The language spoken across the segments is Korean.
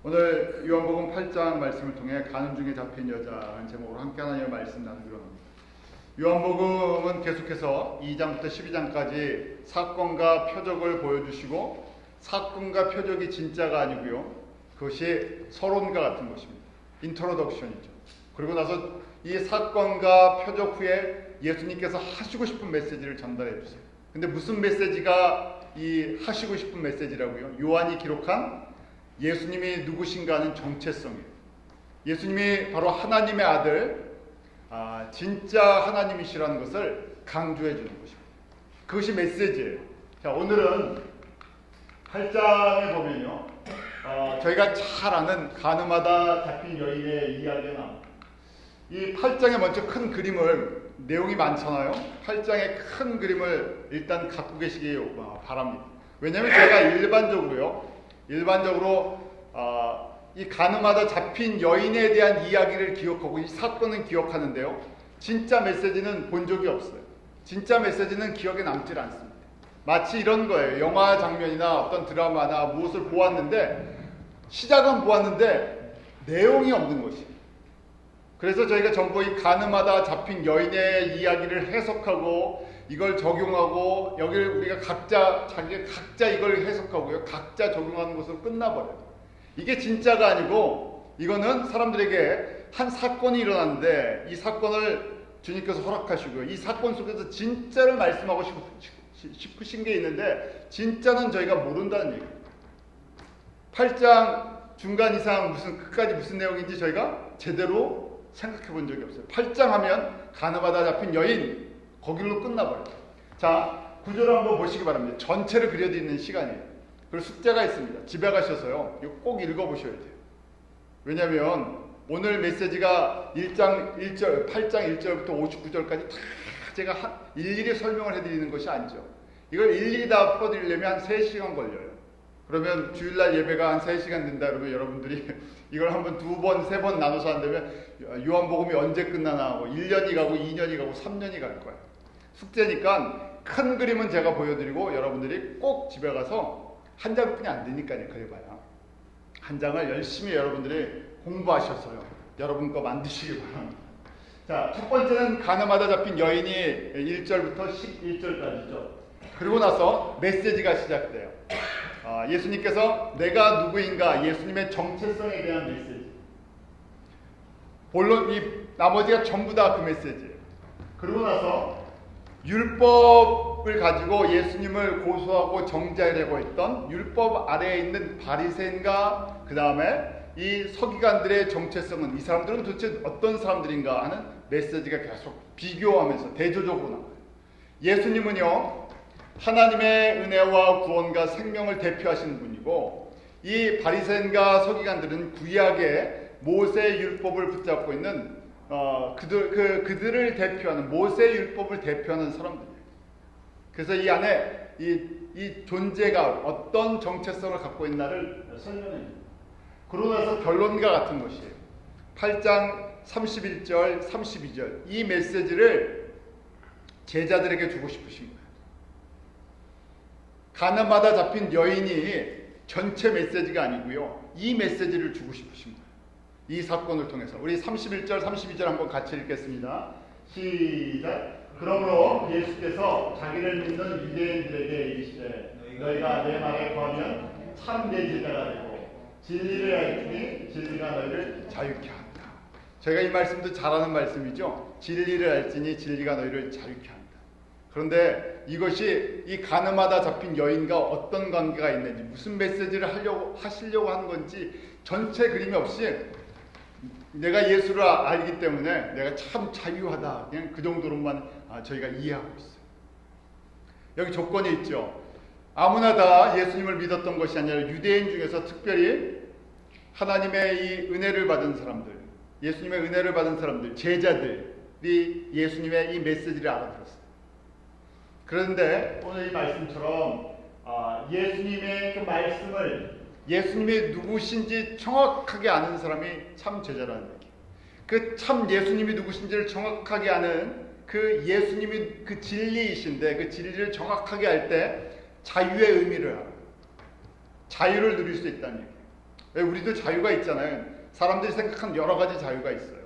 오늘 요한복음 8장 말씀을 통해 가는 중에 잡힌 여자라는 제목으로 함께 하나님의 말씀 나누기로 합니다. 요한복음은 계속해서 2장부터 12장까지 사건과 표적을 보여주시고 사건과 표적이 진짜가 아니고요. 그것이 서론과 같은 것입니다. 인트로덕션이죠. 그리고 나서 이 사건과 표적 후에 예수님께서 하시고 싶은 메시지를 전달해 주세요. 근데 무슨 메시지가 이 하시고 싶은 메시지라고요? 요한이 기록한 예수님이 누구신가 하는 정체성이에요. 예수님이 바로 하나님의 아들, 진짜 하나님이시라는 것을 강조해 주는 것입니다. 그것이 메시지예요. 자, 오늘은 8장에 보면요, 저희가 잘 아는 가늠하다 잡힌 여인의 이야기가 나옵니다. 이 8장에 먼저 큰 그림을, 내용이 많잖아요. 8장의 큰 그림을 일단 갖고 계시기 바랍니다. 왜냐하면 제가 일반적으로 이 가늠하다 잡힌 여인에 대한 이야기를 기억하고 이 사건은 기억하는데요. 진짜 메시지는 본 적이 없어요. 진짜 메시지는 기억에 남질 않습니다. 마치 이런 거예요. 영화 장면이나 어떤 드라마나 무엇을 보았는데 시작은 보았는데 내용이 없는 것이에요. 그래서 저희가 전부 이 가늠하다 잡힌 여인의 이야기를 해석하고 이걸 적용하고 여기를 우리가 각자 이걸 해석하고요. 각자 적용하는 것으로 끝나버려요. 이게 진짜가 아니고 이거는 사람들에게 한 사건이 일어났는데 이 사건을 주님께서 허락하시고요. 이 사건 속에서 진짜를 말씀하고 싶으신 게 있는데 진짜는 저희가 모른다는 얘기예요. 8장 중간 이상 끝까지 무슨 내용인지 저희가 제대로 생각해 본 적이 없어요. 8장 하면 가늠하다 잡힌 여인 거기로 끝나버려요. 자, 구절을 한번 보시기 바랍니다. 전체를 그려드리는 시간이에요. 그리고 숙제가 있습니다. 집에 가셔서요, 이거 꼭 읽어보셔야 돼요. 왜냐하면 오늘 메시지가 8장 1절부터 59절까지 다 제가 일일이 설명을 해드리는 것이 아니죠. 이걸 일일이 다 풀어드리려면 한 3시간 걸려요. 그러면 주일날 예배가 한 3시간 된다 그러면 여러분들이 이걸 한번 2번, 3번 나눠서 한다면 요한복음이 언제 끝나나 하고 1년이 가고 2년이 가고 3년이 갈 거예요. 숙제니까 큰 그림은 제가 보여드리고 여러분들이 꼭 집에 가서 한 장뿐이 안 되니까요. 그래봐야 한 장을 열심히 여러분들이 공부하셔서요. 여러분 거 만드시기 바랍니다. 자, 첫 번째는 가늠하다 잡힌 여인이 1절부터 11절까지죠. 그리고 나서 메시지가 시작돼요. 예수님께서 내가 누구인가, 예수님의 정체성에 대한 메시지. 본론 이 나머지가 전부 다 그 메시지예요. 그러고 나서 율법을 가지고 예수님을 고소하고 정죄하려고 했던 율법 아래에 있는 바리새인과 그 다음에 이 서기관들의 정체성은 이 사람들은 도대체 어떤 사람들인가 하는 메시지가 계속 비교하면서 대조적으로 나와요. 예수님은요, 하나님의 은혜와 구원과 생명을 대표하시는 분이고 이 바리새인과 서기관들은 구약의 모세의 율법을 붙잡고 있는 그들을 대표하는 모세의 율법을 대표하는 사람들이에요. 그래서 이 안에 이 존재가 어떤 정체성을 갖고 있나를 설명해요. 그러고 나서 결론과 같은 것이에요. 8장 31절, 32절 이 메시지를 제자들에게 주고 싶으신 거예요. 가늠하다 잡힌 여인이 전체 메시지가 아니고요. 이 메시지를 주고 싶으신 거예요. 이 사건을 통해서 우리 31절, 32절 한번 같이 읽겠습니다. 시작. 그러므로 예수께서 자기를 믿는 유대인들에게 이르시되 너희가 내 말에 거하면 참내 제자가 되고 진리를 알지니 진리가 너희를 자유케 한다. 저희가 이 말씀도 잘 아는 말씀이죠. 진리를 알지니 진리가 너희를 자유케 한다. 그런데 이것이 이 가늠하다 잡힌 여인과 어떤 관계가 있는지, 무슨 메시지를 하시려고 하는 건지 전체 그림이 없이 내가 예수를 알기 때문에 내가 참 자유하다, 그냥 그 정도로만 저희가 이해하고 있어요. 여기 조건이 있죠. 아무나 다 예수님을 믿었던 것이 아니라 유대인 중에서 특별히 하나님의 이 은혜를 받은 사람들, 예수님의 은혜를 받은 사람들, 제자들이 예수님의 이 메시지를 알아들었어요. 그런데 오늘 이 말씀처럼 예수님의 그 말씀을, 예수님이 누구신지 정확하게 아는 사람이 참 제자라는 얘기예요. 그 참 예수님이 누구신지를 정확하게 아는 그 예수님이 그 진리이신데 그 진리를 정확하게 알 때 자유의 의미를 알아요. 자유를 누릴 수 있다는 얘기예요. 왜 우리도 자유가 있잖아요. 사람들이 생각하는 여러 가지 자유가 있어요.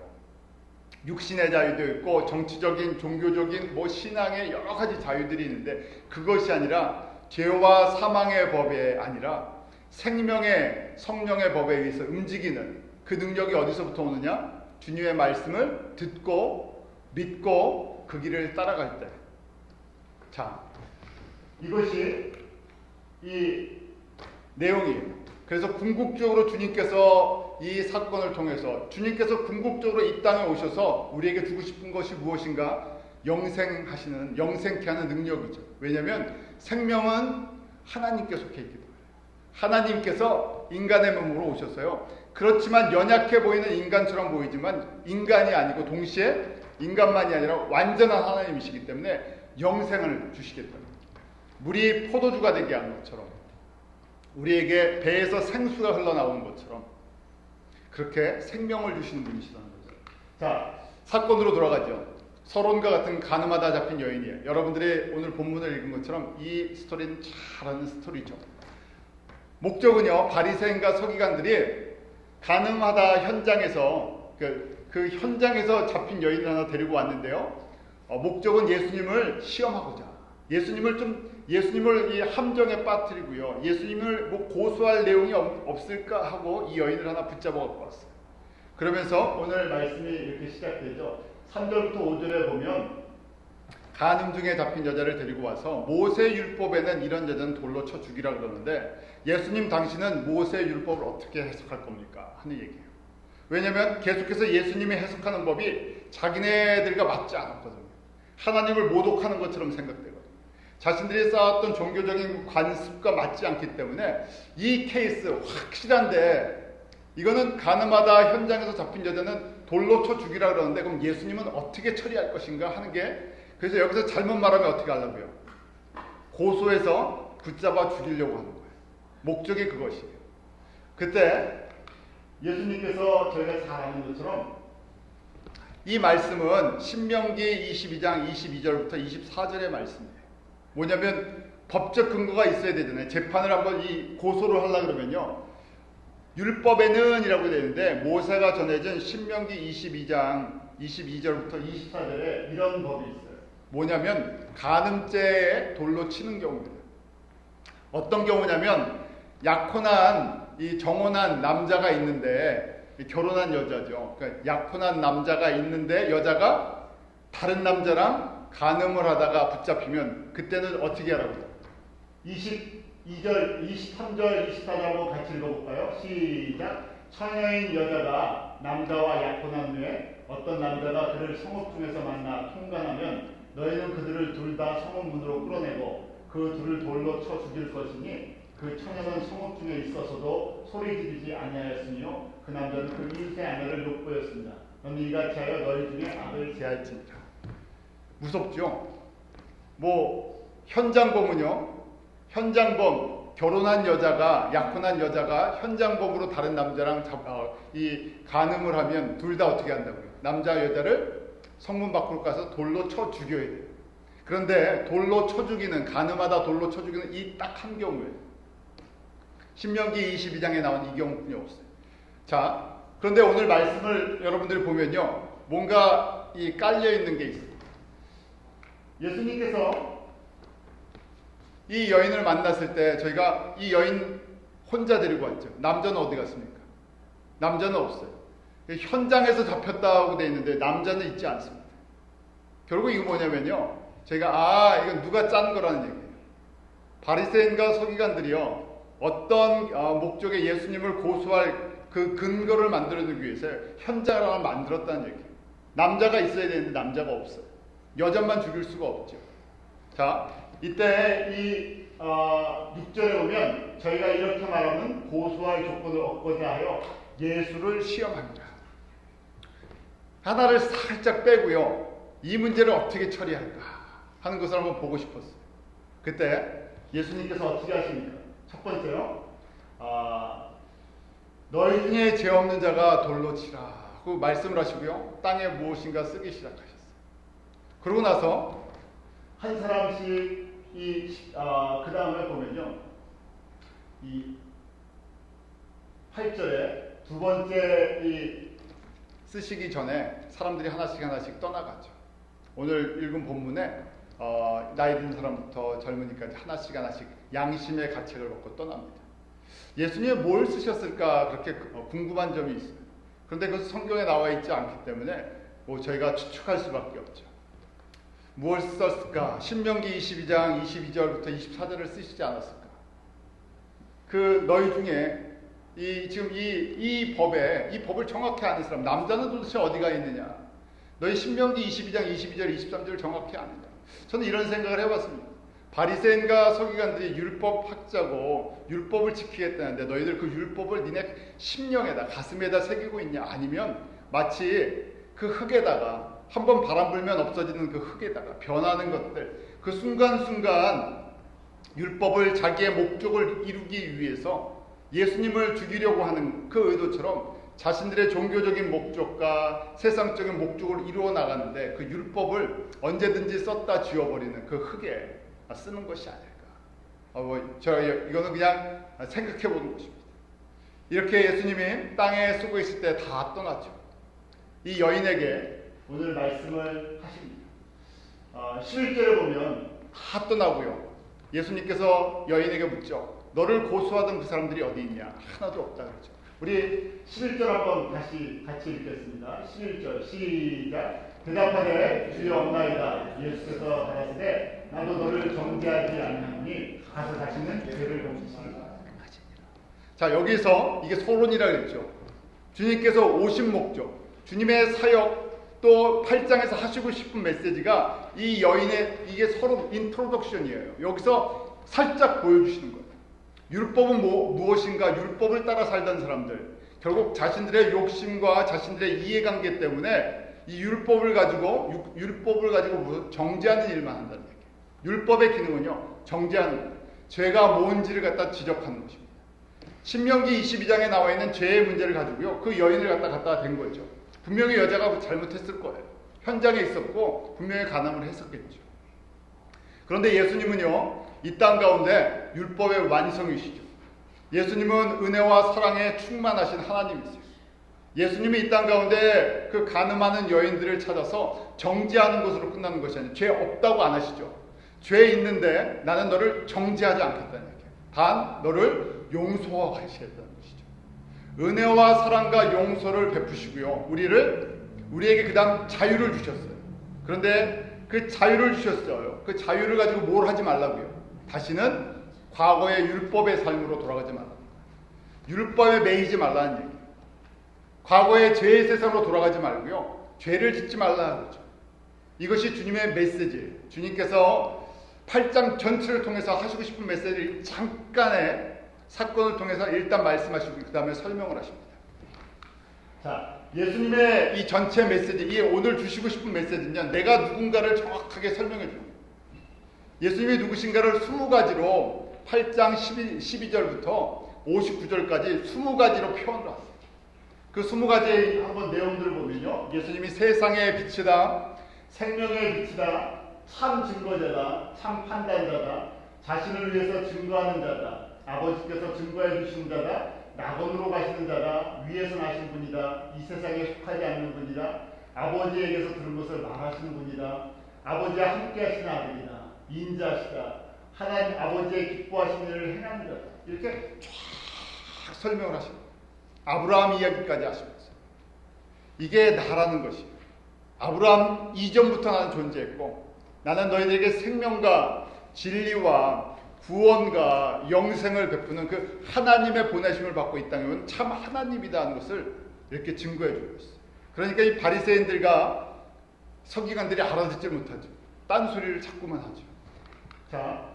육신의 자유도 있고 정치적인, 종교적인, 신앙의 여러 가지 자유들이 있는데 그것이 아니라 죄와 사망의 법이 아니라 생명의 성령의 법에 의해서 움직이는 그 능력이 어디서부터 오느냐? 주님의 말씀을 듣고 믿고 그 길을 따라갈 때. 자, 이것이 이 내용이에요. 그래서 궁극적으로 주님께서 이 사건을 통해서 주님께서 궁극적으로 이 땅에 오셔서 우리에게 주고 싶은 것이 무엇인가? 영생케 하는 능력이죠. 왜냐하면 생명은 하나님께 속해 있기 때문에 하나님께서 인간의 몸으로 오셔서요. 그렇지만 연약해 보이는 인간처럼 보이지만 인간이 아니고 동시에 인간만이 아니라 완전한 하나님이시기 때문에 영생을 주시겠다. 물이 포도주가 되게 한 것처럼 우리에게 배에서 생수가 흘러나오는 것처럼 그렇게 생명을 주시는 분이시라는 거죠. 자, 사건으로 돌아가죠. 서론과 같은 간음하다 잡힌 여인이에요. 여러분들이 오늘 본문을 읽은 것처럼 이 스토리는 잘 아는 스토리죠. 목적은요, 바리새인과 서기관들이 간음하다 현장에서 그 현장에서 잡힌 여인을 하나 데리고 왔는데요. 목적은 예수님을 시험하고자 예수님을 이 함정에 빠뜨리고요. 예수님을 고소할 내용이 없을까 하고 이 여인을 하나 붙잡아 갖고 왔어요. 그러면서 오늘 말씀이 이렇게 시작되죠. 3절부터 5절에 보면 간음 중에 잡힌 여자를 데리고 와서 모세 율법에는 이런 여자는 돌로 쳐 죽이라 그러는데 예수님 당신은 모세 율법을 어떻게 해석할 겁니까? 하는 얘기예요. 왜냐하면 계속해서 예수님이 해석하는 법이 자기네들과 맞지 않았거든요. 하나님을 모독하는 것처럼 생각되거든요. 자신들이 쌓았던 종교적인 관습과 맞지 않기 때문에 이 케이스 확실한데 이거는 간음하다 현장에서 잡힌 여자는 돌로 쳐 죽이라 그러는데 그럼 예수님은 어떻게 처리할 것인가 하는 게 그래서 여기서 잘못 말하면 어떻게 하려고요? 고소해서 붙잡아 죽이려고 하는 거예요. 목적이 그것이에요. 그때 예수님께서 저희가 잘 아는 것처럼 이 말씀은 신명기 22장 22절부터 24절의 말씀이에요. 뭐냐면 법적 근거가 있어야 되잖아요. 재판을 한번 이 고소를 하려고 그러면요. 율법에는 이라고 되는데 모세가 전해진 신명기 22장 22절부터 24절에 이런 법이 있어요. 뭐냐면 간음죄에 돌로 치는 경우입니다. 어떤 경우냐면 약혼한 이 정혼한 남자가 있는데 결혼한 여자죠. 그러니까 약혼한 남자가 있는데 여자가 다른 남자랑 간음을 하다가 붙잡히면 그때는 어떻게 하라고요? 22절, 23절, 24절 한번 같이 읽어볼까요? 시작. 처녀인 여자가 남자와 약혼한 후에 어떤 남자가 그를 성읍 중에서 만나 통관하면 너희는 그들을 둘 다 성읍 문으로 끌어내고 그 둘을 돌로 쳐 죽일 것이니 그 처녀는 성읍 중에 있어서도 소리 지르지 아니하였으며 그 남자는 그 이웃의 아내를 욕보였습니다. 너는 이같이 하여 너희 중에 악을 제할지니라. 무섭죠? 현장범은요. 현장범, 결혼한 여자가 약혼한 여자가 현장범으로 다른 남자랑 이 간음을 하면 둘 다 어떻게 한다고요? 남자 여자를 성문 밖으로 가서 돌로 쳐 죽여야 돼요. 그런데 돌로 쳐 죽이는 간음하다 돌로 쳐 죽이는 이 딱 한 경우예요. 신명기 22장에 나온 이 경우뿐이 없어요. 자, 그런데 오늘 말씀을 여러분들이 보면요. 뭔가 이 깔려 있는 게 있어요. 예수님께서 이 여인을 만났을 때 저희가 이 여인 혼자 데리고 왔죠. 남자는 어디 갔습니까? 남자는 없어요. 현장에서 잡혔다고 되어 있는데 남자는 있지 않습니다. 결국 이거 뭐냐면요. 저희가 이건 누가 짠 거라는 얘기예요. 바리새인과 서기관들이요. 어떤 목적에 예수님을 고소할 그 근거를 만들어내기 위해서 현장을 하나 만들었다는 얘기예요. 남자가 있어야 되는데 남자가 없어요. 여자만 죽일 수가 없죠. 자, 이때 이 6절에 보면 저희가 이렇게 말하면 고소할 조건을 얻고자 하여 예수를 시험합니다. 하나를 살짝 빼고요. 이 문제를 어떻게 처리할까 하는 것을 한번 보고 싶었어요. 그때 예수님께서 어떻게 하십니까? 첫 번째요. 너희 중에 죄 없는 자가 돌로 치라 하고 말씀을 하시고요. 땅에 무엇인가 쓰기 시작하셨어요. 그러고 나서 한 사람씩 그 다음에 보면요. 이 8절에 두 번째 이 쓰시기 전에 사람들이 하나씩 하나씩 떠나가죠. 오늘 읽은 본문에 나이 든 사람부터 젊은이까지 하나씩 하나씩 양심의 가책을 받고 떠납니다. 예수님이 뭘 쓰셨을까 그렇게 궁금한 점이 있어요. 그런데 그것은 성경에 나와 있지 않기 때문에 저희가 추측할 수밖에 없죠. 무엇을 썼을까? 신명기 22장 22절부터 24절을 쓰시지 않았을까? 그 너희 중에 지금 이 법을 정확히 아는 사람, 남자는 도대체 어디가 있느냐? 너희 신명기 22장 22절 23절을 정확히 아느냐? 저는 이런 생각을 해봤습니다. 바리새인과 서기관들이 율법 학자고 율법을 지키겠다는데 너희들 그 율법을 니네 심령에다 가슴에다 새기고 있냐? 아니면 마치 그 흙에다가 한번 바람 불면 없어지는 그 흙에다가 변하는 것들, 그 순간순간 율법을 자기의 목적을 이루기 위해서 예수님을 죽이려고 하는 그 의도처럼 자신들의 종교적인 목적과 세상적인 목적을 이루어 나가는데 그 율법을 언제든지 썼다 지워버리는 그 흙에 쓰는 것이 아닐까. 이거는 그냥 생각해 보는 것입니다. 이렇게 예수님이 땅에 쓰고 있을 때 다 떠났죠. 이 여인에게 오늘 말씀을 하십니다. 11절에 보면 다 떠나고요. 예수님께서 여인에게 묻죠. 너를 고소하던 그 사람들이 어디 있냐? 하나도 없다 그러죠. 우리 11절 한번 같이 읽겠습니다. 11절 시작. 대답하되 주여 없나이다. 예수께서 가라사대 나도 너를 정죄하지 않느니 가서 다시는 죄를 범하지. 자, 여기서 이게 서론이라 그랬죠. 주님께서 오신 목적, 주님의 사역, 또 8장에서 하시고 싶은 메시지가 이 여인의 이게 서론 인트로덕션이에요. 여기서 살짝 보여주시는 거예요. 율법은 무엇인가? 율법을 따라 살던 사람들, 결국 자신들의 욕심과 자신들의 이해관계 때문에 이 율법을 가지고 정죄하는 일만 한다는 얘기예요. 율법의 기능은요, 정죄하는 거예요. 죄가 뭔지를 갖다 지적하는 것입니다. 신명기 22장에 나와 있는 죄의 문제를 가지고요, 그 여인을 갖다 댄 거죠. 분명히 여자가 잘못했을 거예요. 현장에 있었고 분명히 간음을 했었겠죠. 그런데 예수님은요, 이 땅 가운데 율법의 완성이시죠. 예수님은 은혜와 사랑에 충만하신 하나님이세요. 예수님이 이 땅 가운데 그 간음하는 여인들을 찾아서 정죄하는 것으로 끝나는 것이 아니에요. 죄 없다고 안 하시죠. 죄 있는데 나는 너를 정죄하지 않겠다는 얘기예요. 단 너를 용서하시겠다는 것이죠. 은혜와 사랑과 용서를 베푸시고요, 우리에게 그 다음 자유를 주셨어요. 그런데 그 자유를 주셨어요. 그 자유를 가지고 뭘 하지 말라고요? 다시는 과거의 율법의 삶으로 돌아가지 말라는 거예요. 율법에 매이지 말라는 얘기예요. 과거의 죄의 세상으로 돌아가지 말고요, 죄를 짓지 말라는 거죠. 이것이 주님의 메시지예요. 주님께서 8장 전체를 통해서 하시고 싶은 메시지를 잠깐의 사건을 통해서 일단 말씀하시고 그 다음에 설명을 하십니다. 자, 예수님의 이 전체 메시지, 이 오늘 주시고 싶은 메시지는 내가 누군가를 정확하게 설명해 줍니다. 예수님이 누구신가를 20가지로 8장 12절부터 59절까지 20가지로 표현을 하세요. 그 20가지 한번 내용들을 보면요, 예수님이 세상의 빛이다, 생명의 빛이다, 참 증거자다, 참 판단자다, 자신을 위해서 증거하는 자다, 아버지께서 증거해 주신 자다, 낙원으로 가시는 자다, 위에서 나신 분이다, 이 세상에 속하지 않는 분이다, 아버지에게서 들은 것을 말하시는 분이다, 아버지와 함께 하시는 아들이다, 인자시다, 하나님 아버지의 기뻐하시는 일을 행하는 자다. 이렇게 쫙 설명을 하십니다. 아브라함 이야기까지 하시면서 이게 나라는 것이에요. 아브라함 이전부터 나는 존재했고 나는 너희들에게 생명과 진리와 구원과 영생을 베푸는 그 하나님의 보내심을 받고 이 땅에 온 참 하나님이다 하는 것을 이렇게 증거해 주고 있어요. 그러니까 이 바리새인들과 서기관들이 알아듣지 못하죠. 딴소리를 자꾸만 하죠. 자,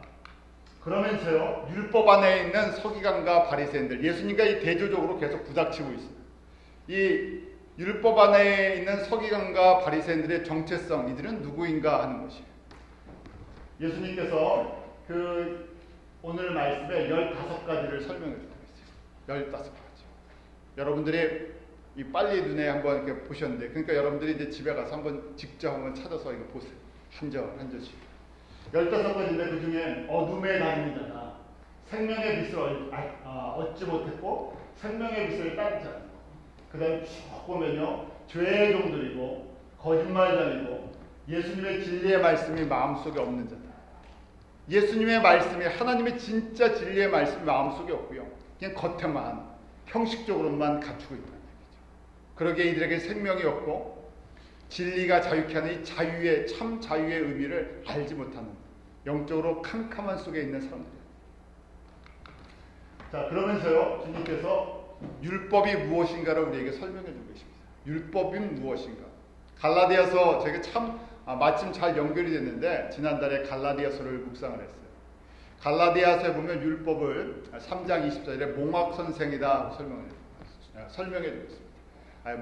그러면서요, 율법 안에 있는 서기관과 바리새인들, 예수님과 이 대조적으로 계속 부닥치고 있습니다. 이 율법 안에 있는 서기관과 바리새인들의 정체성, 이들은 누구인가 하는 것이에요. 예수님께서 그 오늘 말씀에 15가지를 설명해 주고 있어요. 15가지. 여러분들이 이 빨리 눈에 한번 이렇게 보셨는데, 그러니까 여러분들이 이제 집에 가서 한번 직접 한번 찾아서 이거 보세요. 한 절씩. 15가지인데 그 중에 어둠의 날입니다. 생명의 빛을 얻지 못했고 생명의 빛을 따르지 않고 그 다음에 쭉 보면요 죄의 종들이고 거짓말장이고 예수님의 진리의 말씀이 마음속에 없는 자다. 예수님의 말씀이 하나님의 진짜 진리의 말씀이 마음속에 없고요 그냥 겉에만 형식적으로만 갖추고 있다는 얘기죠. 그러기에 이들에게 생명이 없고 진리가 자유케 하는 이 자유의 참 자유의 의미를 알지 못하는 영적으로 캄캄한 속에 있는 사람들이에요. 자 그러면서요 주님께서 율법이 무엇인가를 우리에게 설명해 주고 계십니다. 율법이 무엇인가? 갈라디아서 제가 참 마침 잘 연결이 됐는데 지난달에 갈라디아서를 묵상을 했어요. 갈라디아서에 보면 율법을 3장 24절에 몽학 선생이다 설명해 주고 있습니다.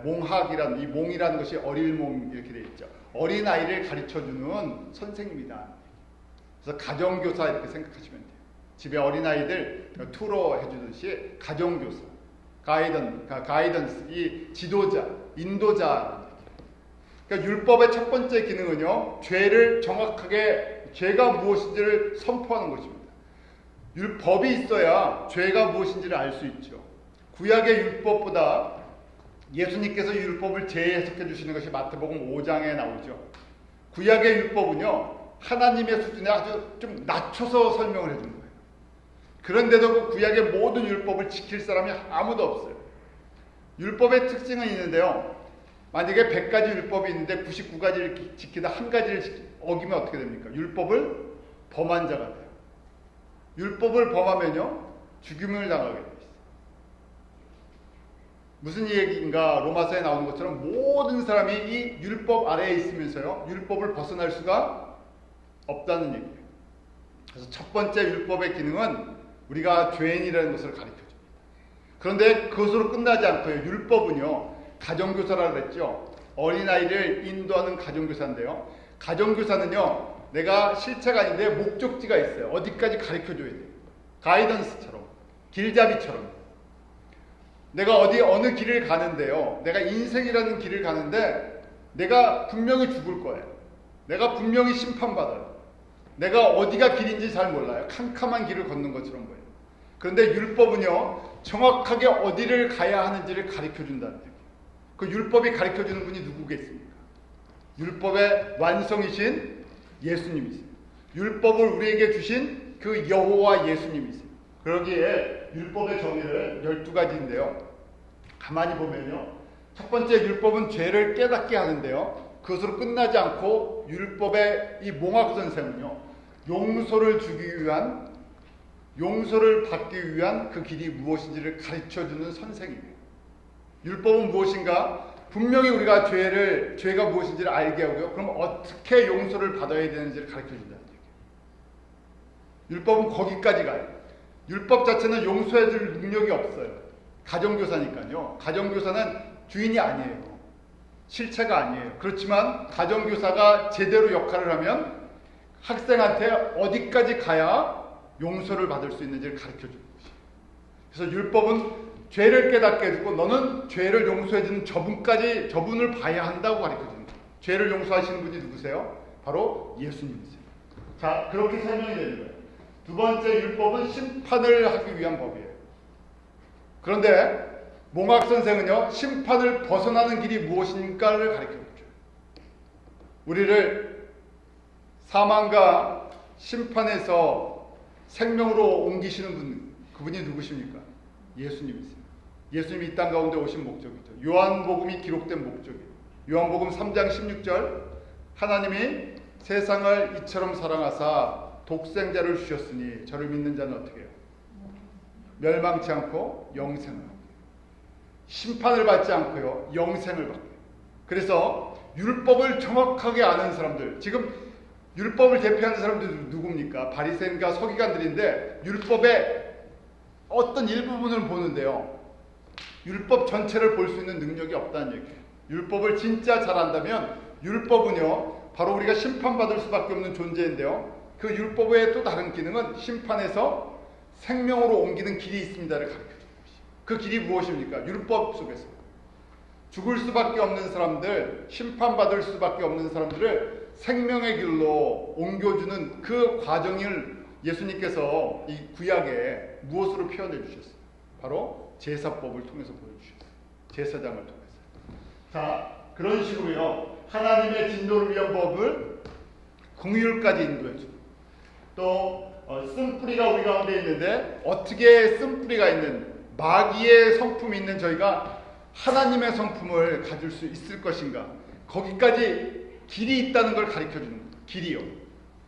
몽학이란 이 몽이라는 것이 어릴몽 이렇게 되어 있죠. 어린 아이를 가르쳐 주는 선생님이다. 그래서 가정교사 이렇게 생각하시면 돼요. 집에 어린 아이들 투로 해주듯이 가정교사, 가이던스, 이 지도자, 인도자. 그러니까 율법의 첫 번째 기능은요, 죄를 정확하게 죄가 무엇인지를 선포하는 것입니다. 율법이 있어야 죄가 무엇인지를 알 수 있죠. 구약의 율법보다 예수님께서 율법을 재해석해 주시는 것이 마태복음 5장에 나오죠. 구약의 율법은요, 하나님의 수준에 아주 좀 낮춰서 설명을 해주는 거예요. 그런데도 그 구약의 모든 율법을 지킬 사람이 아무도 없어요. 율법의 특징은 있는데요. 만약에 100가지 율법이 있는데 99가지를 지키다 한 가지를 어기면 어떻게 됩니까? 율법을 범한 자가 돼요. 율법을 범하면요, 죽임을 당하게 돼요. 무슨 얘기인가? 로마서에 나오는 것처럼 모든 사람이 이 율법 아래에 있으면서요, 율법을 벗어날 수가 없다는 얘기예요. 그래서 첫 번째 율법의 기능은 우리가 죄인이라는 것을 가르쳐줍니다. 그런데 그것으로 끝나지 않고요. 율법은요, 가정교사라고 그랬죠. 어린아이를 인도하는 가정교사인데요. 가정교사는요, 내가 실체가 아닌데 목적지가 있어요. 어디까지 가르쳐줘야 돼요. 가이던스처럼, 길잡이처럼. 내가 어느 길을 가는데요. 내가 인생이라는 길을 가는데 내가 분명히 죽을 거예요. 내가 분명히 심판받아요. 내가 어디가 길인지 잘 몰라요. 캄캄한 길을 걷는 것처럼 보여요. 그런데 율법은요, 정확하게 어디를 가야 하는지를 가르쳐준다는 얘기예요. 그 율법이 가르쳐주는 분이 누구겠습니까? 율법의 완성이신 예수님이세요. 율법을 우리에게 주신 그 여호와 예수님이세요. 그러기에 율법의 정의를 12가지인데요. 가만히 보면요. 첫 번째 율법은 죄를 깨닫게 하는데요. 그것으로 끝나지 않고 율법의 이 몽학 선생은요, 용서를 주기 위한, 용서를 받기 위한 그 길이 무엇인지를 가르쳐주는 선생이에요. 율법은 무엇인가? 분명히 우리가 죄가 무엇인지를 알게 하고요. 그럼 어떻게 용서를 받아야 되는지를 가르쳐준다는 얘기예요. 율법은 거기까지 가요. 율법 자체는 용서해줄 능력이 없어요. 가정교사니까요. 가정교사는 주인이 아니에요. 실체가 아니에요. 그렇지만 가정교사가 제대로 역할을 하면 학생한테 어디까지 가야 용서를 받을 수 있는지를 가르쳐주는 것이에요. 그래서 율법은 죄를 깨닫게 해주고 너는 죄를 용서해주는 저분을 봐야 한다고 가르쳐주는 거예요. 죄를 용서하시는 분이 누구세요? 바로 예수님이세요. 자, 그렇게 설명이 되는 거예요. 두 번째 율법은 심판을 하기 위한 법이에요. 그런데 몽학 선생은요, 심판을 벗어나는 길이 무엇인가를 가르쳐줘요. 우리를 사망과 심판에서 생명으로 옮기시는 분, 그분이 누구십니까? 예수님이세요. 예수님이 이 땅 가운데 오신 목적이죠. 요한복음이 기록된 목적이에요. 요한복음 3장 16절, 하나님이 세상을 이처럼 사랑하사 독생자를 주셨으니 저를 믿는 자는 어떻게 해요? 멸망치 않고 영생을 받게. 심판을 받지 않고요, 영생을 받게. 그래서 율법을 정확하게 아는 사람들, 지금 율법을 대표하는 사람들이 누굽니까? 바리새인과 서기관들인데 율법의 어떤 일부분을 보는데요, 율법 전체를 볼 수 있는 능력이 없다는 얘기예요. 율법을 진짜 잘 안다면 율법은요, 바로 우리가 심판받을 수밖에 없는 존재인데요, 그 율법의 또 다른 기능은 심판에서 생명으로 옮기는 길이 있습니다를 가르쳐주는 것이에요. 그 길이 무엇입니까? 율법 속에서 죽을 수밖에 없는 사람들, 심판받을 수밖에 없는 사람들을 생명의 길로 옮겨주는 그 과정을 예수님께서 이 구약에 무엇으로 표현해 주셨어요? 바로 제사법을 통해서 보여주셨어요. 제사장을 통해서. 자, 그런 식으로요. 하나님의 진노를 위한 법을 긍휼까지 인도해 주고 또 쓴뿌리가 우리 가운데 있는데 어떻게 쓴뿌리가 있는 마귀의 성품이 있는 저희가 하나님의 성품을 가질 수 있을 것인가? 거기까지 길이 있다는 걸 가르쳐 주는 거예요. 길이요.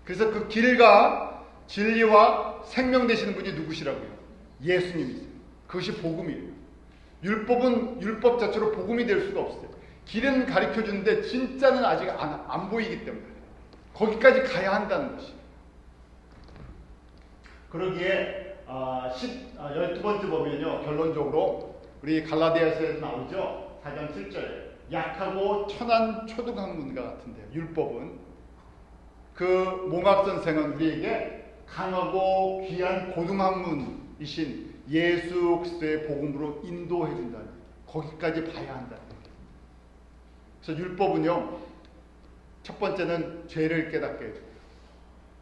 그래서 그 길과 진리와 생명 되시는 분이 누구시라고요? 예수님이세요. 그것이 복음이에요. 율법은 율법 자체로 복음이 될 수가 없어요. 길은 가르쳐 주는데 진짜는 아직 안 보이기 때문에 거기까지 가야 한다는 것이. 그러기에 12번째 보면요. 결론적으로 우리 갈라디아서에서 나오죠. 4장 7절에 약하고 천한 초등학문과 같은데요. 율법은 그 몽학 선생은 우리에게 강하고 귀한 고등학문이신 예수 그리스도의 복음으로 인도해 준다는 얘기예요. 거기까지 봐야 한다는 얘기예요. 그래서 율법은요. 첫 번째는 죄를 깨닫게 해주고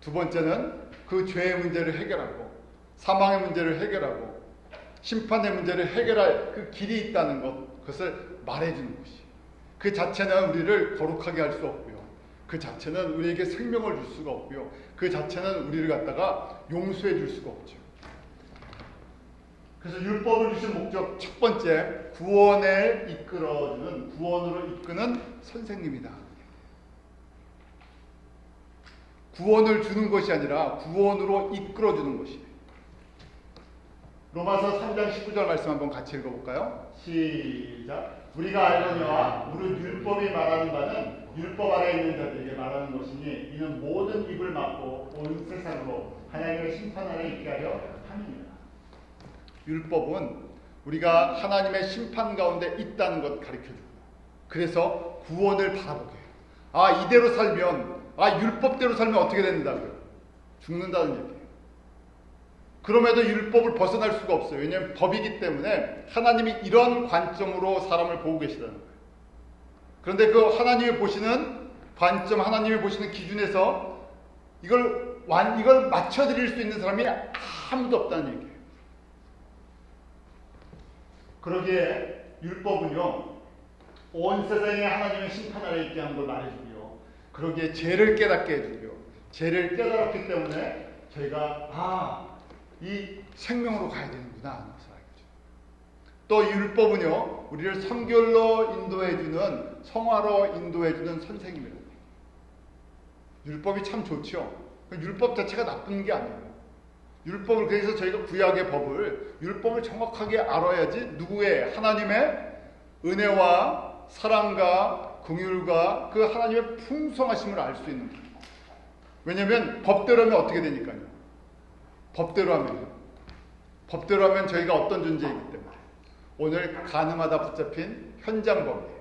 두 번째는 그 죄의 문제를 해결하고 사망의 문제를 해결하고 심판의 문제를 해결할 그 길이 있다는 것, 그것을 말해주는 것이. 그 자체는 우리를 거룩하게 할 수 없고요. 그 자체는 우리에게 생명을 줄 수가 없고요. 그 자체는 우리를 갖다가 용서해 줄 수가 없죠. 그래서 율법을 주신 목적 첫 번째, 구원을 이끌어주는, 구원으로 이끄는 선생님이다. 구원을 주는 것이 아니라 구원으로 이끌어주는 것이에요. 로마서 3장 19절 말씀 한번 같이 읽어볼까요? 시작. 우리가 알거니와 무릇 율법이 말하는 바는 율법 아래 있는 자들에게 말하는 것이니 이는 모든 입을 막고 온 세상으로 하나님의 심판 아래 있게 하려 함이니라. 율법은 우리가 하나님의 심판 가운데 있다는 것 가르쳐줍니다. 그래서 구원을 바라보게 해요. 이대로 살면 율법대로 살면 어떻게 된다고요? 죽는다는 얘기예요. 그럼에도 율법을 벗어날 수가 없어요. 왜냐하면 법이기 때문에 하나님이 이런 관점으로 사람을 보고 계시다는 거예요. 그런데 그 하나님이 보시는 관점, 하나님이 보시는 기준에서 이걸 맞춰드릴 수 있는 사람이 아무도 없다는 얘기예요. 그러기에 율법은요, 온 세상에 하나님의 심판 아래 있게 하는 걸 말해주고요. 그러기에 죄를 깨닫게 해주고요. 죄를 깨달았기 때문에 저희가 이 생명으로 가야 되는구나 하는 것을 알겠죠. 또 율법은요, 우리를 성결로 인도해주는, 성화로 인도해주는 선생님이라고. 율법이 참 좋죠. 율법 자체가 나쁜 게 아니에요. 율법을, 그래서 저희가 구약의 법을, 율법을 정확하게 알아야지 누구의, 하나님의 은혜와 사랑과 긍휼과 그 하나님의 풍성하심을 알 수 있는 거예요. 왜냐하면 법대로 하면 어떻게 되니까요. 법대로 하면 저희가 어떤 존재이기 때문에 오늘 간음하다 붙잡힌 현장범이에요.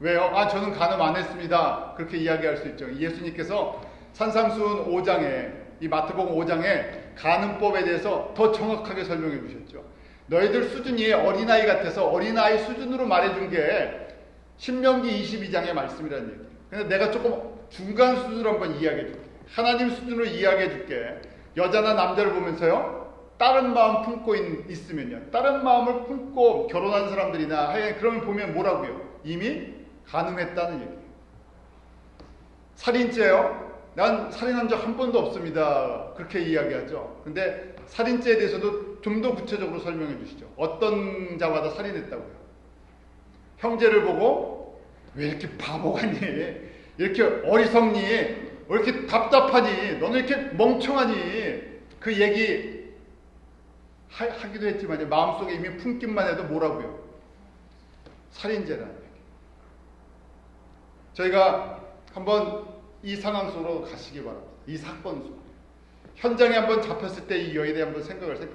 왜요? 저는 간음 안 했습니다. 그렇게 이야기할 수 있죠. 예수님께서 산상수훈 5장에, 이 마태복음 5장에 간음법에 대해서 더 정확하게 설명해 주셨죠. 너희들 수준이 어린아이 같아서 어린아이 수준으로 말해준 게 신명기 22장의 말씀이라는 얘기예요. 근데 내가 조금 중간 수준으로 한번 이야기해 줄게. 하나님 수준으로 이야기해 줄게. 여자나 남자를 보면서요, 다른 마음 품고 있으면요, 다른 마음을 품고 결혼한 사람들이나 그러면 보면 뭐라고요? 이미 간음했다는 얘기예요. 살인죄요? 난 살인한 적 한 번도 없습니다. 그렇게 이야기하죠. 근데 살인죄에 대해서도 좀 더 구체적으로 설명해 주시죠. 어떤 자마다 살인했다고요? 형제를 보고 왜 이렇게 바보가니? 이렇게 어리석니? 왜 이렇게 답답하니? 너는 이렇게 멍청하니? 그 얘기 하기도 했지만 마음속에 이미 품기만 해도 뭐라고요? 살인죄라는 얘기. 저희가 한번 이 상황 속으로 가시기 바랍니다. 이 사건 속. 현장에 한번 잡혔을 때 이 여인에 한번 생각합니다.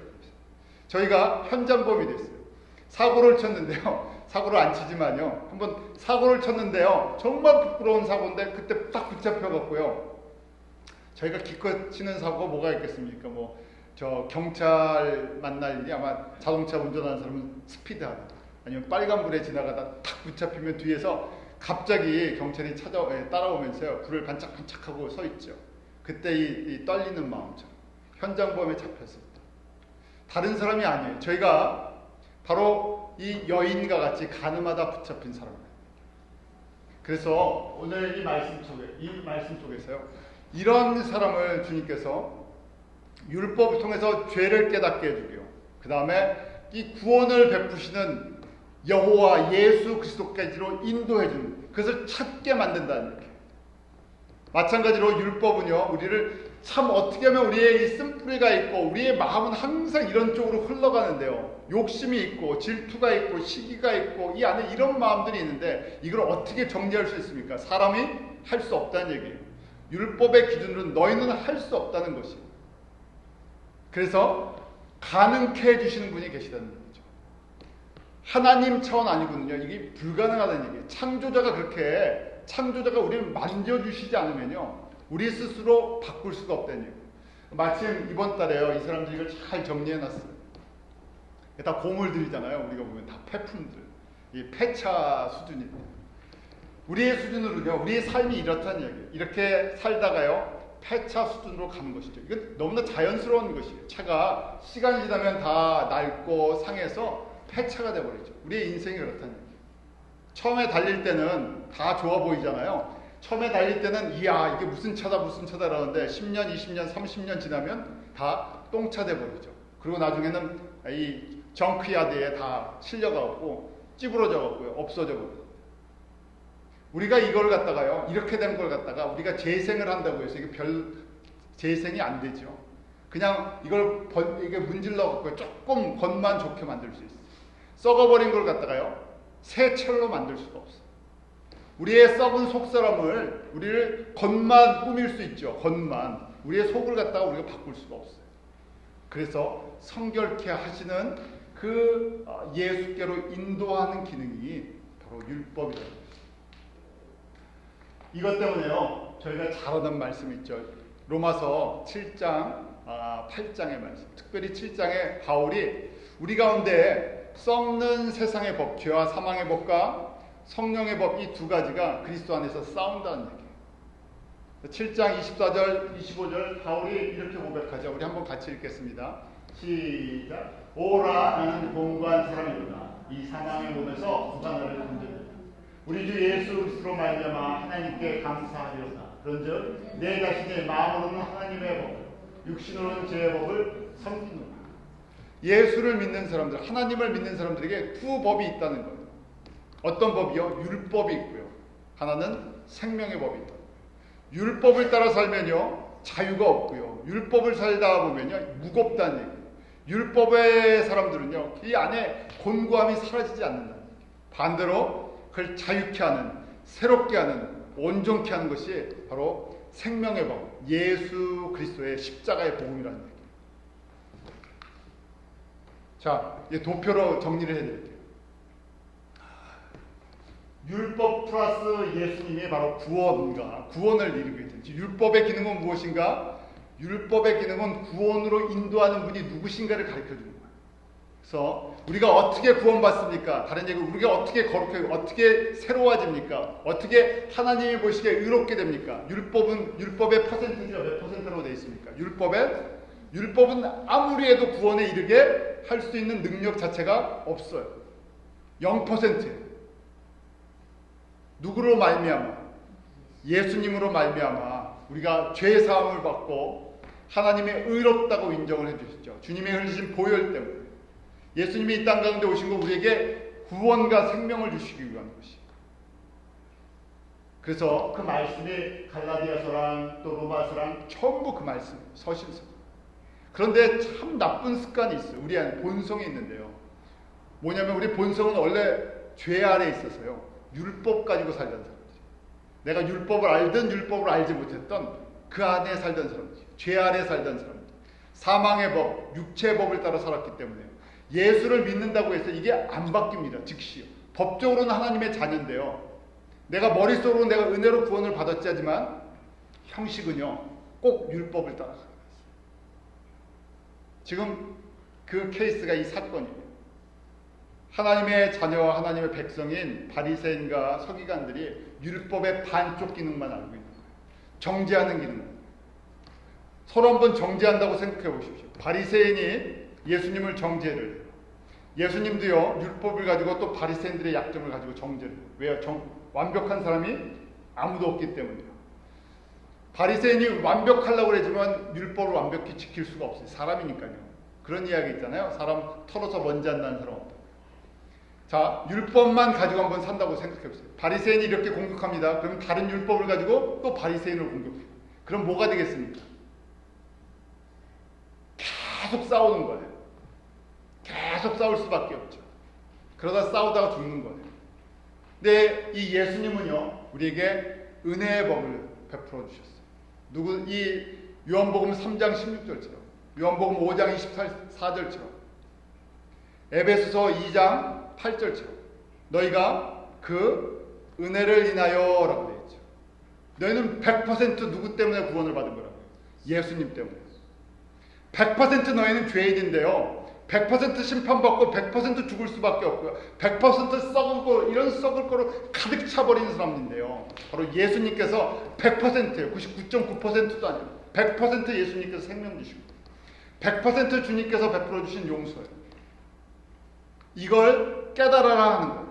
저희가 현장범이 됐어요. 사고를 쳤는데요. 사고를 안 치지만요. 한번 사고를 쳤는데요. 정말 부끄러운 사고인데 그때 딱 붙잡혀갖고요. 저희가 기껏 치는 사고가 뭐가 있겠습니까? 저 경찰 만날 일이 아마 자동차 운전하는 사람은 스피드하다. 아니면 빨간불에 지나가다 탁 붙잡히면 뒤에서 갑자기 경찰이 따라오면서요. 불을 반짝반짝하고 서 있죠. 그때 이 떨리는 마음처럼. 현장범에 잡혔을 때. 다른 사람이 아니에요. 저희가 바로 이 여인과 같이 가늠하다 붙잡힌 사람이에요. 그래서 오늘 이 말씀 속에서요, 이런 사람을 주님께서 율법을 통해서 죄를 깨닫게 해주고요, 그 다음에 이 구원을 베푸시는 여호와 예수 그리스도까지로 인도해주는, 그것을 찾게 만든다는 얘기예요. 마찬가지로 율법은요, 우리를 참 어떻게 하면 우리의 이 쓴뿌리가 있고 우리의 마음은 항상 이런 쪽으로 흘러가는데요, 욕심이 있고 질투가 있고 시기가 있고 이 안에 이런 마음들이 있는데 이걸 어떻게 정리할 수 있습니까? 사람이 할 수 없다는 얘기예요. 율법의 기준으로 너희는 할 수 없다는 것이에요. 그래서 가능케 해주시는 분이 계시다는 얘기죠. 하나님 차원 아니거든요. 이게 불가능하다는 얘기예요. 창조자가 우리를 만져주시지 않으면요, 우리 스스로 바꿀 수가 없다는 얘기예요. 마침 이번 달에요, 이 사람들이 이걸 잘 정리해놨어요. 다 고물들이잖아요. 우리가 보면 다 폐품들, 이 폐차 수준입니다. 우리의 수준으로는요, 우리의 삶이 이렇다는 얘기예요. 이렇게 살다가요, 폐차 수준으로 가는 것이죠. 이건 너무나 자연스러운 것이에요. 차가 시간이 지나면 다 낡고 상해서 폐차가 돼버리죠. 우리의 인생이 그렇다는 얘기예요. 처음에 달릴 때는 다 좋아 보이잖아요. 처음에 달릴 때는 이야 이게 무슨 차다 그러는데 10년, 20년, 30년 지나면 다 똥차 돼버리죠. 그리고 나중에는 이 정크야드에 다 실려가고 찌부러져갖고요, 없어져버려요. 우리가 이걸 갖다가요, 이렇게 된 걸 갖다가 우리가 재생을 한다고 해서 이게 별 재생이 안 되죠. 그냥 이게 문질러갖고 조금 겉만 좋게 만들 수 있어요. 썩어버린 걸 갖다가요, 새 철로 만들 수가 없어요. 우리의 썩은 속사람을, 우리를 겉만 꾸밀 수 있죠. 겉만. 우리의 속을 갖다가 우리가 바꿀 수가 없어요. 그래서 성결케 하시는 그 예수께로 인도하는 기능이 바로 율법이라는 것입니다. 이것 때문에요, 저희가 잘 아는 말씀이 있죠. 로마서 7장, 8장의 말씀. 특별히 7장에 바울이 우리 가운데 썩는 세상의 법취와 사망의 법과 성령의 법, 이 두 가지가 그리스도 안에서 싸운다는 얘기예요. 7장 24절, 25절 바울이 이렇게 고백하죠. 우리 한번 같이 읽겠습니다. 시작. 오라 나는 공고한 사람이구나. 이 사망의 몸에서 누가 나를 건져냈다. 우리 주 예수 그리스도로 말미암아 하나님께 감사하리로다. 그런즉 내 자신의 마음으로는 하나님의 법, 육신으로는 죄의 법을 섬기노라. 예수를 믿는 사람들, 하나님을 믿는 사람들에게 두 법이 있다는 거예요. 어떤 법이요? 율법이 있고요, 하나는 생명의 법이 있다. 율법을 따라 살면요, 자유가 없고요, 율법을 살다 보면요, 무겁다는 얘기예요. 율법의 사람들은요, 이 안에 곤고함이 사라지지 않는다는 얘기예요. 반대로 그걸 자유케 하는, 새롭게 하는, 온전케 하는 것이 바로 생명의 법, 예수 그리스도의 십자가의 복음이라는 얘기예요. 자, 이제 도표로 정리를 해드릴게요. 율법 플러스 예수님이 바로 구원을 이루게 되죠. 율법의 기능은 무엇인가? 율법의 기능은 구원으로 인도하는 분이 누구신가를 가르쳐주는 거예요. 그래서 우리가 어떻게 구원받습니까? 다른 얘기로 우리가 어떻게 거룩해요? 어떻게 새로워집니까? 어떻게 하나님이 보시기에 의롭게 됩니까? 율법의 퍼센티지가 몇 퍼센트로 되어 있습니까? 율법은 아무리 해도 구원에 이르게 할 수 있는 능력 자체가 없어요. 0%예요. 누구로 말미암아? 예수님으로 말미암아 우리가 죄 사함을 받고 하나님의 의롭다고 인정을 해주시죠. 주님의 흘리신 보혈 때문에. 예수님이 이 땅 가운데 오신 거 우리에게 구원과 생명을 주시기 위한 것이에요. 그래서 그 말씀이 갈라디아서랑 또 로마서랑 전부 그 말씀이에요. 서신서. 그런데 참 나쁜 습관이 있어요. 우리 안에 본성이 있는데요. 뭐냐면 우리 본성은 원래 죄 아래 있어서요, 율법 가지고 살던 사람들이에요. 내가 율법을 알든 율법을 알지 못했던 그 안에 살던 사람들이에요. 죄 아래 살던 사람들. 사망의 법, 육체의 법을 따라 살았기 때문에 예수를 믿는다고 해서 이게 안 바뀝니다. 즉시요. 법적으로는 하나님의 자녀인데요, 내가 머릿속으로 내가 은혜로 구원을 받았지 하지만 형식은요, 꼭 율법을 따라가요. 지금 그 케이스가 이 사건이에요. 하나님의 자녀와 하나님의 백성인 바리새인과 서기관들이 율법의 반쪽 기능만 알고 있는 거예요. 정죄하는 기능. 서로 한번 정죄한다고 생각해 보십시오. 바리새인이 예수님을 정죄를 해요. 예수님도요, 율법을 가지고 또 바리새인들의 약점을 가지고 정죄를 해요. 왜요? 완벽한 사람이 아무도 없기 때문이에요. 바리새인이 완벽하려고 그러지만 율법을 완벽히 지킬 수가 없어요. 사람이니까요. 그런 이야기 있잖아요. 사람 털어서 먼지 안 나는 사람 없다. 자, 율법만 가지고 한번 산다고 생각해 보세요. 바리새인이 이렇게 공격합니다. 그러면 다른 율법을 가지고 또 바리새인을 공격해요. 그럼 뭐가 되겠습니까? 계속 싸우는 거예요. 계속 싸울 수밖에 없죠. 그러다 싸우다가 죽는 거예요. 근데 이 예수님은요, 우리에게 은혜의 법을 베풀어 주셨어요. 이 요한복음 3장 16절처럼, 요한복음 5장 24절처럼, 에베소서 2장 8절처럼 너희가 그 은혜를 인하여 라고 되어 있죠. 너희는 100% 누구 때문에 구원을 받은 거라고요? 예수님 때문에. 100% 너희는 죄인인데요, 100% 심판받고 100% 죽을 수밖에 없고요, 100% 썩을 거, 이런 썩을 거로 가득 차버리는 사람인데요, 바로 예수님께서 100%예요. 99.9%도 아니에요. 100% 예수님께서 생명 주시고 100% 주님께서 베풀어 주신 용서예요. 이걸 깨달아라 하는 거예요.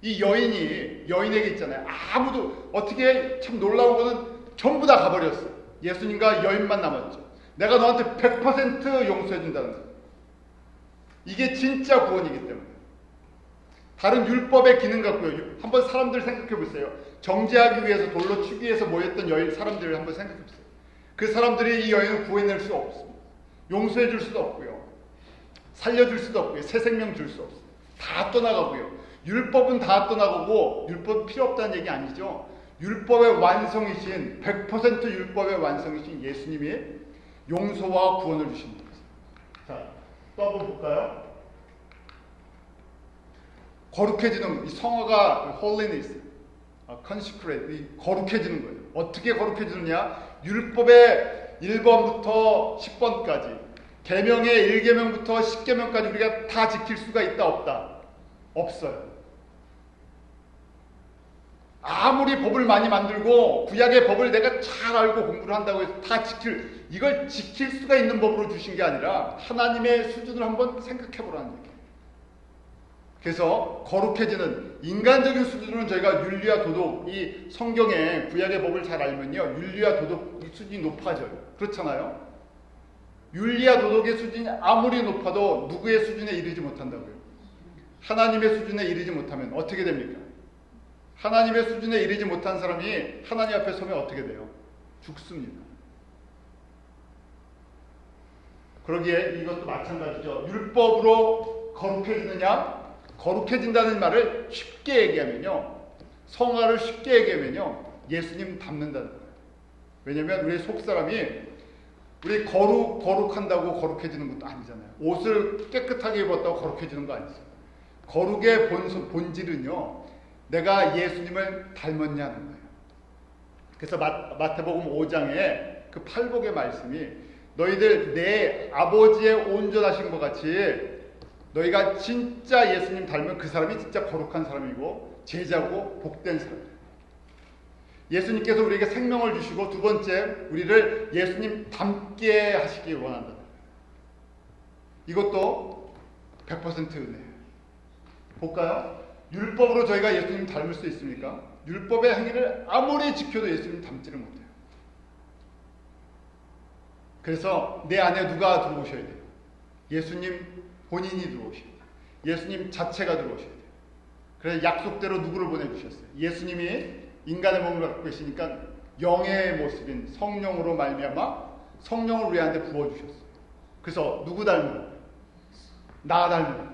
이 여인에게 있잖아요. 아무도, 어떻게 참 놀라운 거는 전부 다 가버렸어요. 예수님과 여인만 남았죠. 내가 너한테 100% 용서해 준다는 거예요. 이게 진짜 구원이기 때문에. 다른 율법의 기능 갖고요. 한번 사람들 생각해 보세요. 정죄하기 위해서 돌로 치기 위해서 모였던 사람들을 한번 생각해 보세요. 그 사람들이 이 여인을 구해낼 수 없습니다. 용서해 줄 수도 없고요, 살려줄 수도 없고요, 새 생명 줄 수 없어요. 다 떠나가고요. 율법은 다 떠나가고, 율법 필요 없다는 얘기 아니죠. 율법의 완성이신, 100% 율법의 완성이신 예수님이 용서와 구원을 주신 거예요. 자, 또 한번 볼까요? 거룩해지는, 이 성화가 holiness, consecrate, 이 거룩해지는 거예요. 어떻게 거룩해지느냐? 율법의 1번부터 10번까지, 계명의 1계명부터 10계명까지 우리가 다 지킬 수가 있다 없다? 없어요. 아무리 법을 많이 만들고 구약의 법을 내가 잘 알고 공부를 한다고 해서 다 이걸 지킬 수가 있는 법으로 주신 게 아니라 하나님의 수준을 한번 생각해 보라는 얘기예요. 그래서 거룩해지는 인간적인 수준은 저희가 윤리와 도덕, 이 성경의 구약의 법을 잘 알면요, 윤리와 도덕 수준이 높아져요. 그렇잖아요. 윤리와 도덕의 수준이 아무리 높아도 누구의 수준에 이르지 못한다고요? 하나님의 수준에 이르지 못하면 어떻게 됩니까? 하나님의 수준에 이르지 못한 사람이 하나님 앞에 서면 어떻게 돼요? 죽습니다. 그러기에 이것도 마찬가지죠. 율법으로 거룩해지느냐? 거룩해진다는 말을 쉽게 얘기하면요, 성화를 쉽게 얘기하면요, 예수님 닮는다는 거예요. 왜냐하면 우리 속사람이, 우리 거룩한다고 거룩해지는 것도 아니잖아요. 옷을 깨끗하게 입었다고 거룩해지는 거 아니죠. 거룩의 본질은요, 내가 예수님을 닮았냐는 거예요. 그래서 마태복음 5장에 그 팔복의 말씀이, 너희들 내 아버지의 온전하신 것 같이 너희가 진짜 예수님 닮은 그 사람이 진짜 거룩한 사람이고 제자고 복된 사람이에요. 예수님께서 우리에게 생명을 주시고, 두 번째, 우리를 예수님 닮게 하시기 원한다. 이것도 100% 은혜예요. 볼까요? 율법으로 저희가 예수님 닮을 수 있습니까? 율법의 행위를 아무리 지켜도 예수님 닮지를 못해요. 그래서 내 안에 누가 들어오셔야 돼요? 예수님 본인이 들어오셔야 돼요. 예수님 자체가 들어오셔야 돼요. 그래서 약속대로 누구를 보내주셨어요? 예수님이 인간의 몸을 갖고 계시니까 영의 모습인 성령으로 말미암아 성령을 우리한테 부어주셨어요. 그래서 누구 닮은 거예요? 나 닮은 거예요.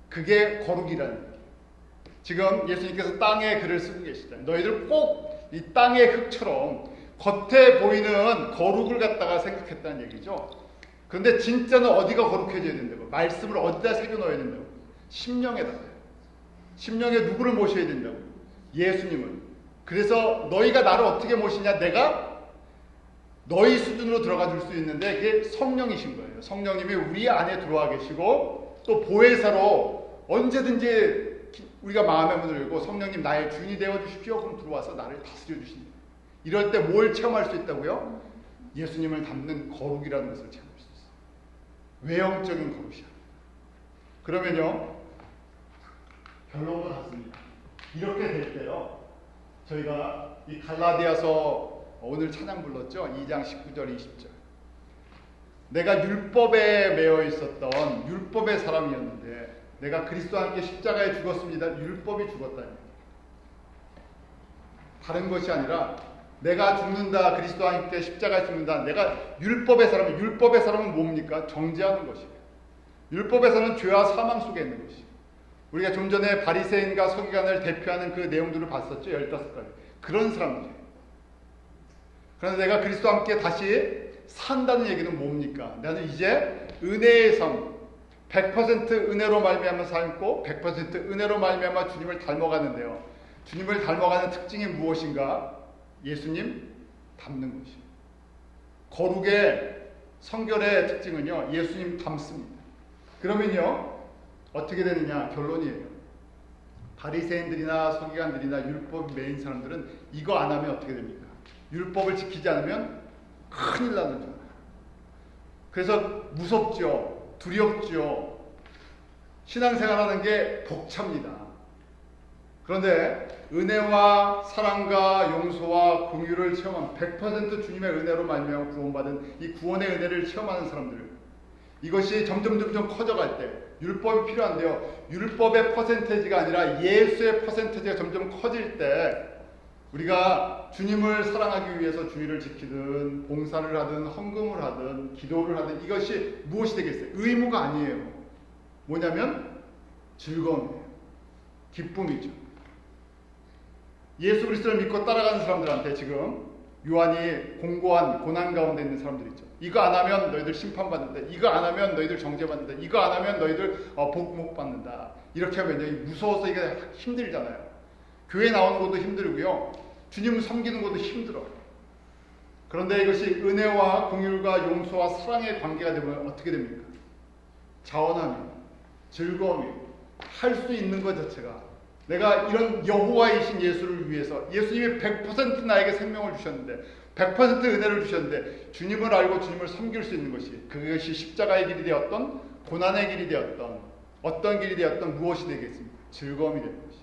그게 거룩이라는 거예요. 지금 예수님께서 땅에 글을 쓰고 계시잖아요. 너희들 꼭 이 땅의 흙처럼 겉에 보이는 거룩을 갖다가 생각했다는 얘기죠. 그런데 진짜는 어디가 거룩해져야 된다고? 말씀을 어디다 새겨 넣어야 된다고? 심령에다가. 심령에 누구를 모셔야 된다고? 예수님을. 그래서 너희가 나를 어떻게 모시냐? 내가 너희 수준으로 들어가 줄 수 있는데 그게 성령이신 거예요. 성령님이 우리 안에 들어와 계시고, 또 보혜사로 언제든지 우리가 마음의 문을 열고 성령님 나의 주인이 되어 주십시오. 그럼 들어와서 나를 다스려 주신다. 이럴 때 뭘 체험할 수 있다고요? 예수님을 닮는 거룩이라는 것을 체험할 수 있어요. 외형적인 거룩이야. 그러면요, 결론과 같습니다. 이렇게 될 때요, 저희가 이 갈라디아서 오늘 찬양 불렀죠? 2장 19절 20절. 내가 율법에 매여 있었던 율법의 사람이었는데 내가 그리스도와 함께 십자가에 죽었습니다. 율법이 죽었다니. 다른 것이 아니라 내가 죽는다, 그리스도와 함께 십자가에 죽는다. 내가 율법의 사람은, 율법의 사람은 뭡니까? 정죄하는 것이에요. 율법에서는 죄와 사망 속에 있는 것이에요. 우리가 좀 전에 바리새인과 서기관을 대표하는 그 내용들을 봤었죠. 15가지. 그런 사람들이에요. 그런데 내가 그리스도와 함께 다시 산다는 얘기는 뭡니까? 나는 이제 은혜의 삶, 100% 은혜로 말미암아 삶고 100% 은혜로 말미암아 주님을 닮아가는데요. 주님을 닮아가는 특징이 무엇인가? 예수님 닮는 것이에요. 거룩의 성결의 특징은요, 예수님 닮습니다. 그러면요, 어떻게 되느냐? 결론이에요. 바리새인들이나 서기관들이나 율법 매인 사람들은 이거 안 하면 어떻게 됩니까? 율법을 지키지 않으면 큰일 나는 줄 알아요. 그래서 무섭죠. 두렵죠. 신앙생활하는 게 벅찹니다. 그런데 은혜와 사랑과 용서와 긍휼을 체험한 100% 주님의 은혜로 말미암아 구원받은 이 구원의 은혜를 체험하는 사람들, 이것이 점점 커져갈 때 율법이 필요한데요. 율법의 퍼센테이지가 아니라 예수의 퍼센테이지가 점점 커질 때 우리가 주님을 사랑하기 위해서 주의를 지키든 봉사를 하든 헌금을 하든 기도를 하든 이것이 무엇이 되겠어요? 의무가 아니에요. 뭐냐면 즐거움이에요. 기쁨이죠. 예수 그리스도를 믿고 따라가는 사람들한테 지금 요한이 공고한 고난 가운데 있는 사람들 있죠. 이거 안 하면 너희들 심판받는다. 이거 안 하면 너희들 정죄받는다. 이거 안 하면 너희들 복 못 받는다. 이렇게 하면 무서워서 이게 힘들잖아요. 교회 나오는 것도 힘들고요. 주님을 섬기는 것도 힘들어요. 그런데 이것이 은혜와 긍휼과 용서와 사랑의 관계가 되면 어떻게 됩니까? 자원함이, 즐거움이, 할 수 있는 것 자체가, 내가 이런 여호와이신 예수를 위해서 예수님이 100% 나에게 생명을 주셨는데 100% 은혜를 주셨는데 주님을 알고 주님을 섬길 수 있는 것이, 그것이 십자가의 길이 되었던 고난의 길이 되었던 어떤 길이 되었던 무엇이 되겠습니까? 즐거움이 되는 것이.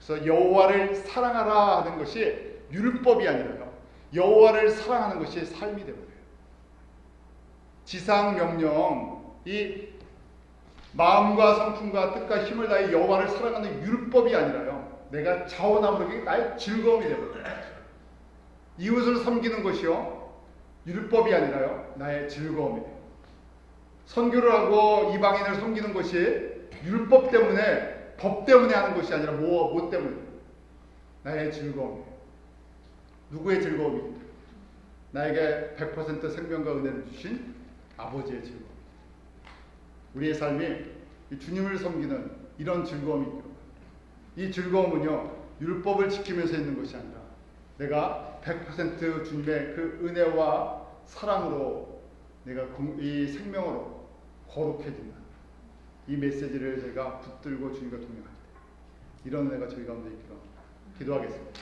그래서 여호와를 사랑하라 하는 것이 율법이 아니라요, 여호와를 사랑하는 것이 삶이 되버려요. 지상 명령, 이 마음과 성품과 뜻과 힘을 다해 여호와를 사랑하는 율법이 아니라요, 내가 자원함으로 그게 나의 즐거움이 되버려요. 이웃을 섬기는 것이요, 율법이 아니라요, 나의 즐거움이 돼요. 선교를 하고 이방인을 섬기는 것이 율법 때문에, 법 때문에 하는 것이 아니라 뭐 때문에? 나의 즐거움이에요. 누구의 즐거움입니까? 나에게 100% 생명과 은혜를 주신 아버지의 즐거움. 우리의 삶이 주님을 섬기는 이런 즐거움이 있고, 이 즐거움은요, 율법을 지키면서 있는 것이 아니라 내가 100% 주님의 그 은혜와 사랑으로 내가 이 생명으로 거룩해진다. 이 메시지를 제가 붙들고 주님과 동행할 때 이런 은혜가 저희 가운데 있기를 기도하겠습니다.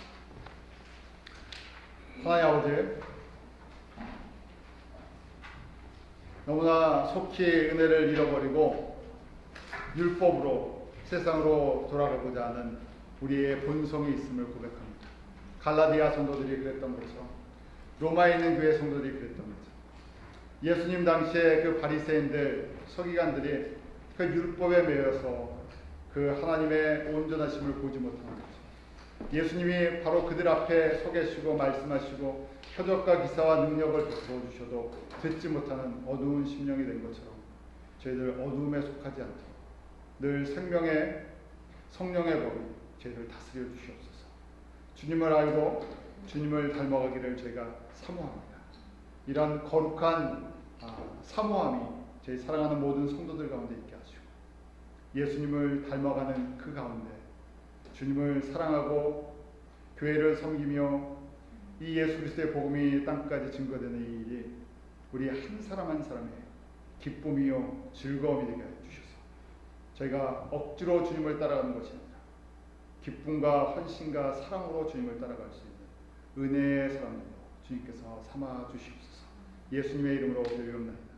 하나님 아버지, 너무나 속히 은혜를 잃어버리고 율법으로 세상으로 돌아가고자 하는 우리의 본성이 있음을 고백합니다. 갈라디아 성도들이 그랬던 것처럼, 로마에 있는 교회 성도들이 그랬던 것처럼, 예수님 당시에 그 바리새인들, 서기관들이 그 율법에 매여서 그 하나님의 온전하심을 보지 못하는 거죠. 예수님이 바로 그들 앞에 서 계시고 말씀하시고 표적과 기사와 능력을 베풀어 주셔도 듣지 못하는 어두운 심령이 된 것처럼 저희들 어두움에 속하지 않도록 늘 생명의 성령의 법이 저희를 다스려 주시옵소서. 주님을 알고 주님을 닮아가기를 저희가 사모합니다. 이런 거룩한 사모함이 저희 사랑하는 모든 성도들 가운데 있게 하시고, 예수님을 닮아가는 그 가운데 주님을 사랑하고 교회를 섬기며 이 예수 그리스도의 복음이 땅까지 증거되는 이 일이 우리 한 사람 한 사람의 기쁨이요 즐거움이 되게 해주셔서 저희가 억지로 주님을 따라가는 것이 아니라 기쁨과 헌신과 사랑으로 주님을 따라갈 수 있는 은혜의 사람으로 주님께서 삼아 주시옵소서. 예수님의 이름으로 올려옵니다.